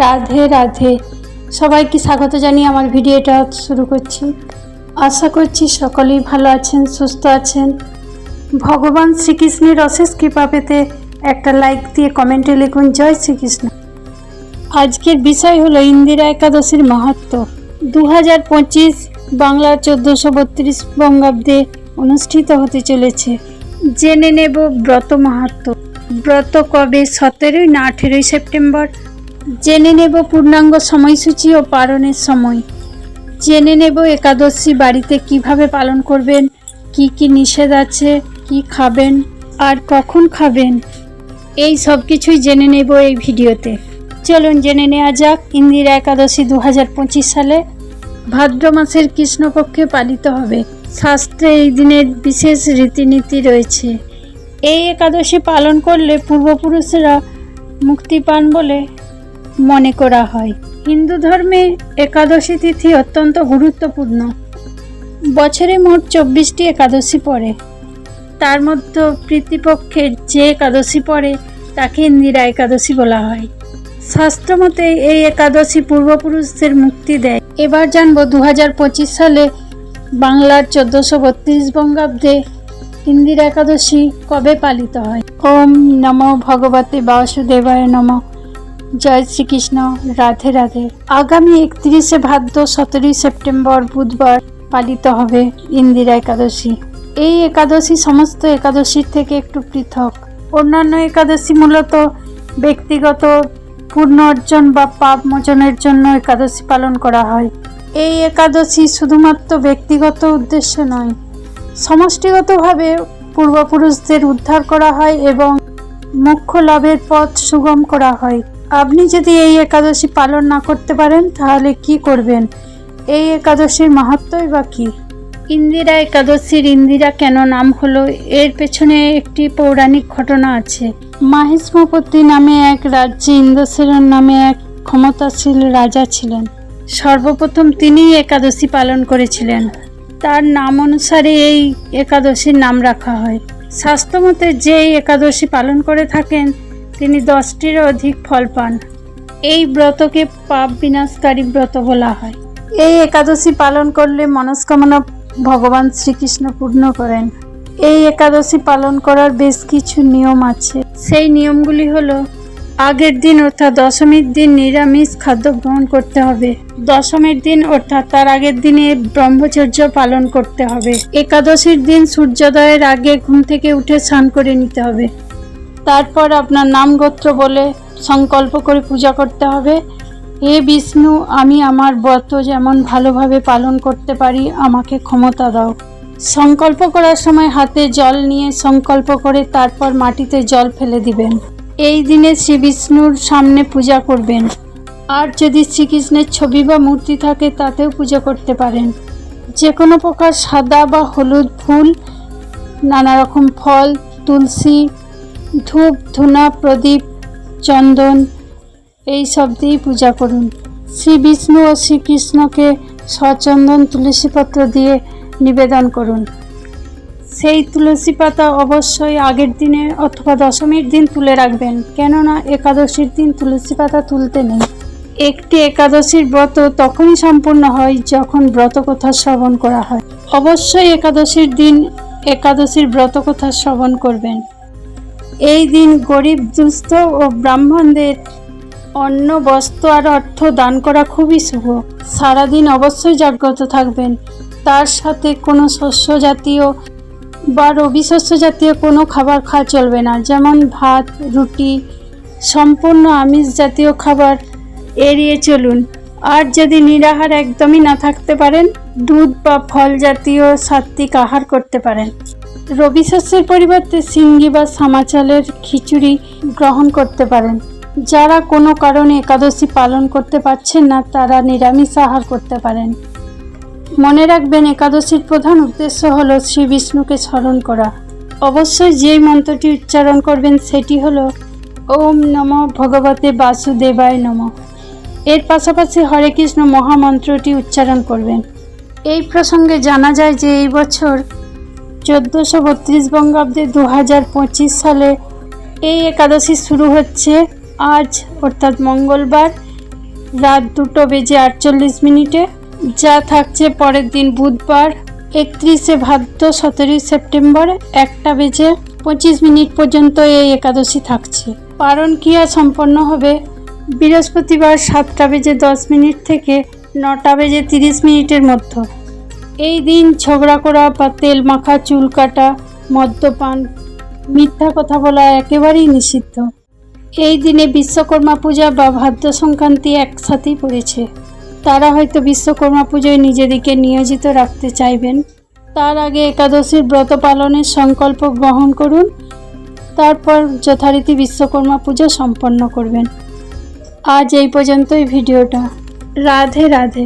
রাধে রাধে, সবাইকে স্বাগত জানিয়ে আমার ভিডিওটা শুরু করছি। আশা করছি সকলেই ভালো আছেন, সুস্থ আছেন। ভগবান শ্রীকৃষ্ণের অশেষ কৃপা পেতে একটা লাইক দিয়ে কমেন্টে লিখুন জয় শ্রীকৃষ্ণ। আজকের বিষয় হলো ইন্দিরা একাদশীর মাহাত্ম্য। 2025 বাংলার 1432 বঙ্গাব্দে অনুষ্ঠিত হতে চলেছে। জেনে নেব ব্রত মাহাত্ম্য। ব্রত কবে, 17 না 18 সেপ্টেম্বর। জেনে নেব পূর্ণাঙ্গ সময়সূচি ও পালনের সময়। জেনে নেব একাদশী বাড়িতে কিভাবে পালন করবেন, কি কি নিষেধ আছে, কি খাবেন আর কখন খাবেন, এই সব কিছুই জেনে নেব এই ভিডিওতে। চলুন জেনে নেওয়া যাক। ইন্দিরা একাদশী 2025 সালে ভাদ্র মাসের কৃষ্ণপক্ষে পালিত হবে। শাস্ত্রে এই দিনের বিশেষ রীতিনীতি রয়েছে। এই একাদশী পালন করলে পূর্বপুরুষেরা মুক্তি পান বলে মনে করা হয়। হিন্দু ধর্মে একাদশী তিথি অত্যন্ত গুরুত্বপূর্ণ। বছরে মোট 24টি একাদশী পড়ে। তার মধ্যে প্রীতিপক্ষের যে একাদশী পড়ে তাকে ইন্দিরা একাদশী বলা হয়। শাস্ত্রমতে এই একাদশী পূর্বপুরুষদের মুক্তি দেয়। এবার জানব 2025 সালে বাংলার 1432 বঙ্গাব্দে ইন্দিরা একাদশী কবে পালিত হয়। ওম নমো ভগবতে বাসুদেবায় নমঃ। জয় শ্রীকৃষ্ণ। রাধে রাধে। আগামী 31শে ভাদ্র 17 সেপ্টেম্বর বুধবার পালিত হবে ইন্দিরা একাদশী। এই একাদশী সমস্ত একাদশীর থেকে একটু পৃথক। অন্যান্য একাদশী মূলত ব্যক্তিগত পুণ্য অর্জন বা পাপ মোচনের জন্য একাদশী পালন করা হয়। এই একাদশী শুধুমাত্র ব্যক্তিগত উদ্দেশ্য নয়, সমষ্টিগতভাবে পূর্বপুরুষদের উদ্ধার করা হয় এবং মোক্ষ লাভের পথ সুগম করা হয়। আপনি যদি এই একাদশী পালন না করতে পারেন তাহলে কি করবেন? এই একাদশীর মাহাত্ম্যই বা কী? ইন্দিরা একাদশীর ইন্দিরা কেন নাম হলো, এর পেছনে একটি পৌরাণিক ঘটনা আছে। মাহিষ্মপতি নামে এক রাজ্যে ইন্দ্রসেন নামে এক ক্ষমতাশীল রাজা ছিলেন। সর্বপ্রথম তিনিই একাদশী পালন করেছিলেন। তার নাম অনুসারে এই একাদশীর নাম রাখা হয়। শাস্ত্রমতে যে একাদশী পালন করে থাকেন তিনি 10টিরও অধিক ফল পান। এই ব্রতকে পাপ বিনাশকারী ব্রত বলা হয়। এই একাদশী পালন করলে মনস্কামনা ভগবান শ্রীকৃষ্ণ পূর্ণ করেন। এই একাদশী পালন করার বেশ কিছু নিয়ম আছে। সেই নিয়মগুলি হলো, আগের দিন অর্থাৎ দশমীর দিন নিরামিষ খাদ্য গ্রহণ করতে হবে। দশমীর দিন অর্থাৎ তার আগের দিনে ব্রহ্মচর্য পালন করতে হবে। একাদশীর দিন সূর্যোদয়ের আগে ঘুম থেকে উঠে স্নান করে নিতে হবে। তারপর আপনার নাম গোত্র বলে সংকল্প করে পূজা করতে হবে। হে বিষ্ণু, আমি আমার ব্রত যেমন ভালোভাবে পালন করতে পারি আমাকে ক্ষমতা দাও। সংকল্প করার সময় হাতে জল নিয়ে সংকল্প করে তারপর মাটিতে জল ফেলে দিবেন। এই দিনে শ্রী বিষ্ণুর সামনে পূজা করবেন। আর যদি শ্রীকৃষ্ণের ছবি বা মূর্তি থাকে তাতেও পূজা করতে পারেন। যে কোনো প্রকার সাদা বা হলুদ ফুল, নানা রকম ফল, তুলসী, ধূপ, ধুনা, প্রদীপ, চন্দন এই সব দিয়েই পূজা করুন। শ্রী বিষ্ণু ও শ্রীকৃষ্ণকে সচন্দন তুলসীপত্র দিয়ে নিবেদন করুন। সেই তুলসী পাতা অবশ্যই আগের দিনে অথবা দশমীর দিন তুলে রাখবেন, কেননা একাদশীর দিন তুলসী পাতা তুলতে নেই। একটি একাদশীর ব্রত তখনই সম্পূর্ণ হয় যখন ব্রতকথা শ্রবণ করা হয়। অবশ্যই একাদশীর দিন একাদশীর ব্রতকথা শ্রবণ করবেন। এই দিন গরিব, দুস্থ ও ব্রাহ্মণদের অন্ন, বস্ত্র আর অর্থ দান করা খুবই শুভ। সারাদিন অবশ্যই জাগ্রত থাকবেন। তার সাথে কোনো শস্য জাতীয় বা রবি শস্য জাতীয় কোনো খাবার খাওয়া চলবে না, যেমন ভাত, রুটি, সম্পূর্ণ আমিষ জাতীয় খাবার এড়িয়ে চলুন। আর যদি নিরাহার একদমই না থাকতে পারেন, দুধ বা ফল জাতীয় সাত্ত্বিক আহার করতে পারেন। রবি শস্যের পরিবর্তে সিঙ্গি বা সামা চালের খিচুড়ি গ্রহণ করতে পারেন। যারা কোনো কারণে একাদশী পালন করতে পারছেন না তারা নিরামিষ আহার করতে পারেন। মনে রাখবেন, একাদশীর প্রধান উদ্দেশ্য হল শ্রী বিষ্ণুকে স্মরণ করা। অবশ্যই যেই মন্ত্রটি উচ্চারণ করবেন সেটি হলো ওম নমো ভগবতে বাসুদেবায় নমঃ। এর পাশাপাশি হরে কৃষ্ণ মহামন্ত্রটি উচ্চারণ করবেন। এই প্রসঙ্গে জানা যায় যে এই বছর 1432 বঙ্গাব্দে 2025 সালে এই একাদশী শুরু হচ্ছে আজ অর্থাৎ মঙ্গলবার রাত 2:48 যা থাকছে পরের দিন বুধবার 31শে ভাদ্র 17 সেপ্টেম্বর 1:25 পর্যন্ত এই একাদশী থাকছে। পারণ ক্রিয়া সম্পন্ন হবে বৃহস্পতিবার 7:10 থেকে 9:30 মধ্যে। এই দিন ঝগড়া করা বা তেল মাখা, চুল কাটা, মদ্যপান, মিথ্যা কথা বলা একেবারেই নিষিদ্ধ। এই দিনে বিশ্বকর্মা পূজা বা ভাদ্র সংক্রান্তি একসাথেই পড়েছে। তারা হয়তো বিশ্বকর্মা পুজোয় নিজেদেরকে নিয়োজিত রাখতে চাইবেন। তার আগে একাদশীর ব্রত পালনের সংকল্প গ্রহণ করুন, তারপর যথারীতি বিশ্বকর্মা পুজো সম্পন্ন করবেন। আজ এই পর্যন্তই ভিডিওটা। রাধে রাধে।